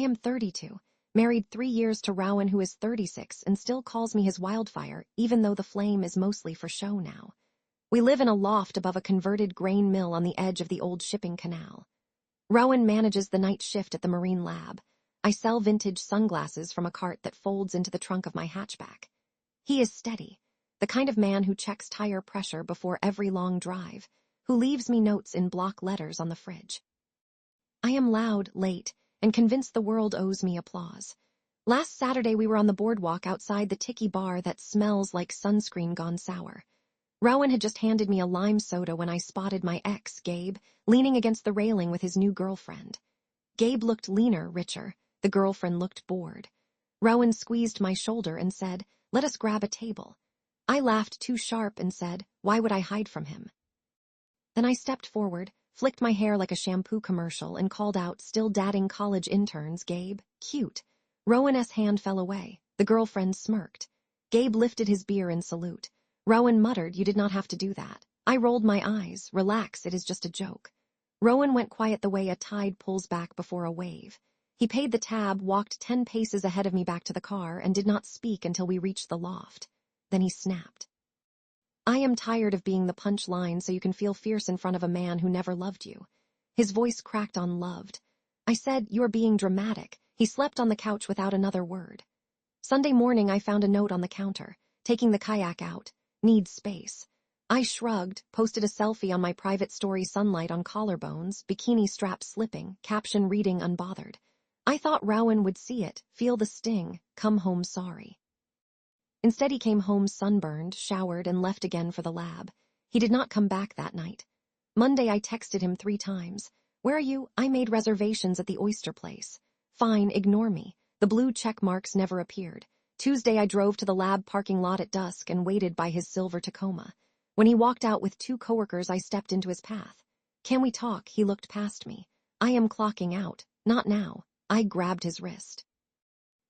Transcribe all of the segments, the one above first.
am 32, married 3 years to Rowan, who is 36 and still calls me his wildfire, even though the flame is mostly for show now. We live in a loft above a converted grain mill on the edge of the old shipping canal. Rowan manages the night shift at the marine lab. I sell vintage sunglasses from a cart that folds into the trunk of my hatchback. He is steady, the kind of man who checks tire pressure before every long drive, who leaves me notes in block letters on the fridge. I am loud, late, and convinced the world owes me applause. Last Saturday we were on the boardwalk outside the tiki bar that smells like sunscreen gone sour. Rowan had just handed me a lime soda when I spotted my ex, Gabe, leaning against the railing with his new girlfriend. Gabe looked leaner, richer. The girlfriend looked bored. Rowan squeezed my shoulder and said, "Let us grab a table." I laughed too sharp and said, "Why would I hide from him?" Then I stepped forward, flicked my hair like a shampoo commercial, and called out, still dating college interns, "Gabe, cute." Rowan's hand fell away. The girlfriend smirked. Gabe lifted his beer in salute. Rowan muttered, "You did not have to do that." I rolled my eyes. "Relax, it is just a joke." Rowan went quiet the way a tide pulls back before a wave. He paid the tab, walked 10 paces ahead of me back to the car, and did not speak until we reached the loft. Then he snapped. "I am tired of being the punch line so you can feel fierce in front of a man who never loved you." His voice cracked on loved. I said, "You are being dramatic." He slept on the couch without another word. Sunday morning I found a note on the counter. "Taking the kayak out. Needs space." I shrugged, posted a selfie on my private story, sunlight on collarbones, bikini strap slipping, caption reading unbothered. I thought Rowan would see it, feel the sting, come home sorry. Instead he came home sunburned, showered, and left again for the lab. He did not come back that night. Monday I texted him 3 times. "Where are you? I made reservations at the oyster place." "Fine, ignore me." The blue check marks never appeared. Tuesday I drove to the lab parking lot at dusk and waited by his silver Tacoma. When he walked out with 2 coworkers, I stepped into his path. "Can we talk?" He looked past me. "I am clocking out. Not now." I grabbed his wrist.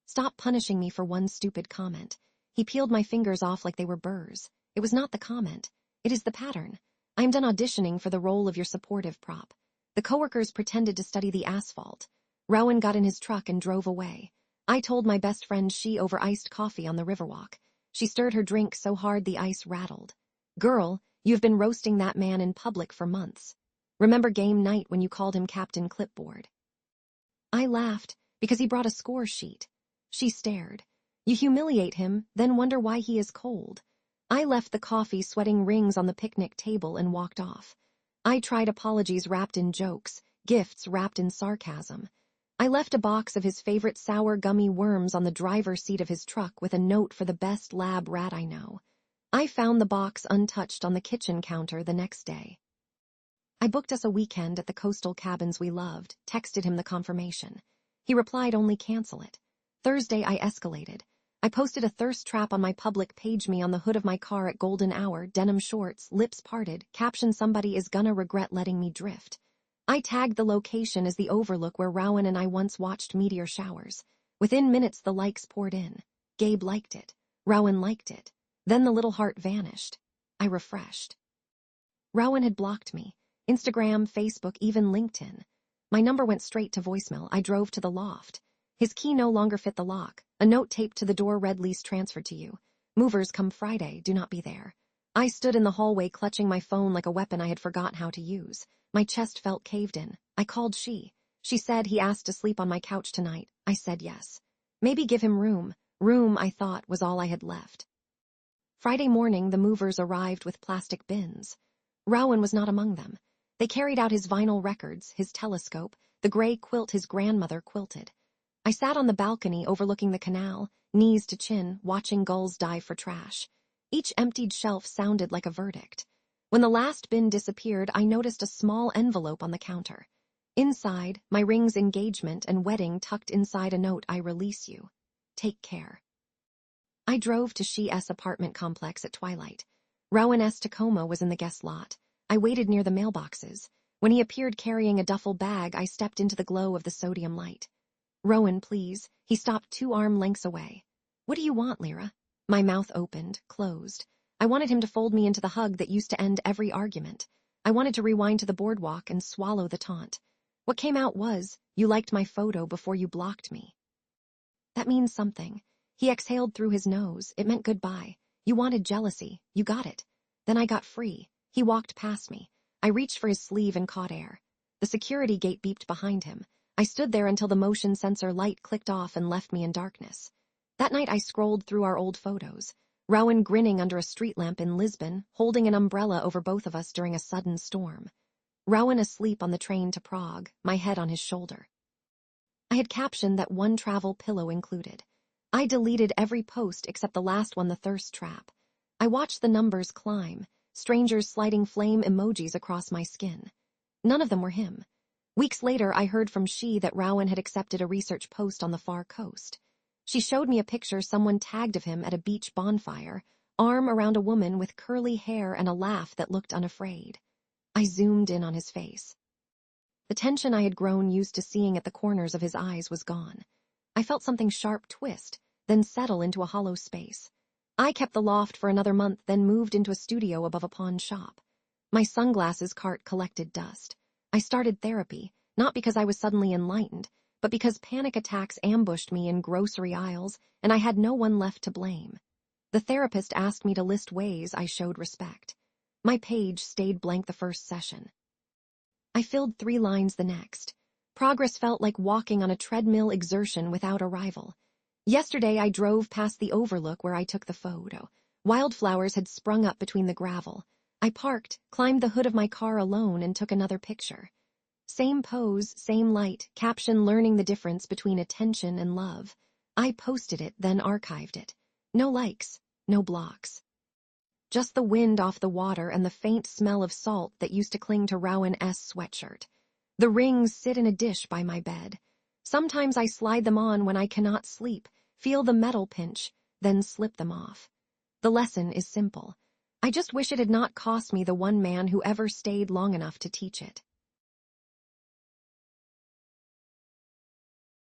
"Stop punishing me for one stupid comment." He peeled my fingers off like they were burrs. "It was not the comment. It is the pattern. I am done auditioning for the role of your supportive prop." The coworkers pretended to study the asphalt. Rowan got in his truck and drove away. I told my best friend she over iced coffee on the Riverwalk. She stirred her drink so hard the ice rattled. "Girl, you've been roasting that man in public for months. Remember game night when you called him Captain Clipboard?" I laughed, because he brought a score sheet. She stared. "You humiliate him, then wonder why he is cold." I left the coffee sweating rings on the picnic table and walked off. I tried apologies wrapped in jokes, gifts wrapped in sarcasm. I left a box of his favorite sour gummy worms on the driver's seat of his truck with a note for the best lab rat I know. I found the box untouched on the kitchen counter the next day. I booked us a weekend at the coastal cabins we loved, texted him the confirmation. He replied, "Only cancel it." Thursday I escalated. I posted a thirst trap on my public page, me on the hood of my car at golden hour, denim shorts, lips parted, caption, "Somebody is gonna regret letting me drift." I tagged the location as the overlook where Rowan and I once watched meteor showers. Within minutes the likes poured in. Gabe liked it. Rowan liked it. Then the little heart vanished. I refreshed. Rowan had blocked me. Instagram, Facebook, even LinkedIn. My number went straight to voicemail. I drove to the loft. His key no longer fit the lock. A note taped to the door read, "Lease transferred to you. Movers come Friday, do not be there." I stood in the hallway clutching my phone like a weapon I had forgotten how to use. My chest felt caved in. I called she. She said he asked to sleep on my couch tonight. I said yes. Maybe give him room. Room, I thought, was all I had left. Friday morning the movers arrived with plastic bins. Rowan was not among them. They carried out his vinyl records, his telescope, the gray quilt his grandmother quilted. I sat on the balcony overlooking the canal, knees to chin, watching gulls dive for trash. Each emptied shelf sounded like a verdict. When the last bin disappeared, I noticed a small envelope on the counter. Inside, my ring's engagement and wedding tucked inside a note, "I release you. Take care." I drove to She's apartment complex at twilight. Rowan's Tacoma was in the guest lot. I waited near the mailboxes. When he appeared carrying a duffel bag, I stepped into the glow of the sodium light. "Rowan, please." He stopped 2 arm lengths away. "What do you want, Lyra?" My mouth opened, closed. I wanted him to fold me into the hug that used to end every argument. I wanted to rewind to the boardwalk and swallow the taunt. What came out was, You liked my photo before you blocked me. That means something. He exhaled through his nose. It meant goodbye. You wanted jealousy. You got it. Then I got free. He walked past me. I reached for his sleeve and caught air. The security gate beeped behind him. I stood there until the motion sensor light clicked off and left me in darkness. That night I scrolled through our old photos. Rowan grinning under a street lamp in Lisbon, holding an umbrella over both of us during a sudden storm. Rowan asleep on the train to Prague, my head on his shoulder. I had captioned that one travel pillow included. I deleted every post except the last one, the thirst trap. I watched the numbers climb, strangers sliding flame emojis across my skin. None of them were him. Weeks later, I heard from she that Rowan had accepted a research post on the far coast. She showed me a picture someone tagged of him at a beach bonfire, arm around a woman with curly hair and a laugh that looked unafraid. I zoomed in on his face. The tension I had grown used to seeing at the corners of his eyes was gone. I felt something sharp twist, then settle into a hollow space. I kept the loft for another month, then moved into a studio above a pawn shop. My sunglasses cart collected dust. I started therapy, not because I was suddenly enlightened, but because panic attacks ambushed me in grocery aisles and I had no one left to blame. The therapist asked me to list ways I showed respect. My page stayed blank the first session. I filled 3 lines the next. Progress felt like walking on a treadmill exertion without a rival. Yesterday I drove past the overlook where I took the photo. Wildflowers had sprung up between the gravel. I parked, climbed the hood of my car alone and took another picture. Same pose, same light, caption learning the difference between attention and love. I posted it, then archived it. No likes, no blocks. Just the wind off the water and the faint smell of salt that used to cling to Rowan's sweatshirt. The rings sit in a dish by my bed. Sometimes I slide them on when I cannot sleep, feel the metal pinch, then slip them off. The lesson is simple. I just wish it had not cost me the one man who ever stayed long enough to teach it.